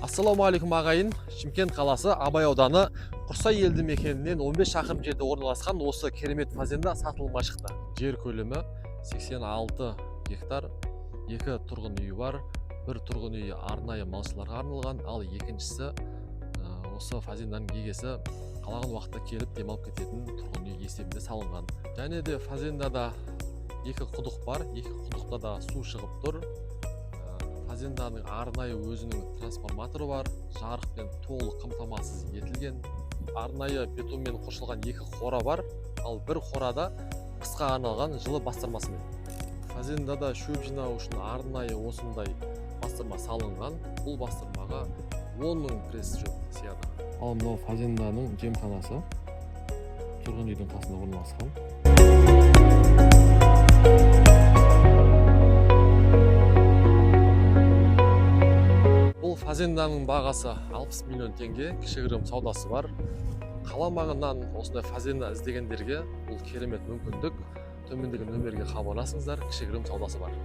Ассалаумағалейкум ағайын. Шымкент қаласы Абай ауданы Құрсай елді мекенінен 15 шақырым жерде орналасқан осы керемет фазенда сатылымға шықты. Жер көлемі 86 гектар, 2 тұрғын үйі бар. Bir тұрғын үйі арнайы малшыларға арналған, ал екіншісі осы фазенданың егесі қалаған уақытта келіп демалып кететін тұрғын үй есебінде салынған. Және де фазендада 2 құдық бар, 2 құдықта да су шығып тұр. Фазенданың арнайы өзінің трансформаторы бар, жарықпен толық қамтамасыз етілген. Арнайы бетонмен қоршалған 2 қора бар, ал бір қорада қысқа арналған жылы бастырмасы бар. Фазендада шөп жинау үшін арнайы осындай бастырма салынған. Бұл бастырмаға 10 000 пресс шөп сияды. Ал мынау фазенданың жемханасы тұрғын үйдің қасында орналасқан. Фазенданың бағасы 60 миллион теңге, кішігірім саудасы бар. Қала маңынан осындай фазенда іздегендерге бұл керемет мүмкіндік. Төмендегі нөмерге хабарласыңыздар, кішігірім саудасы бар.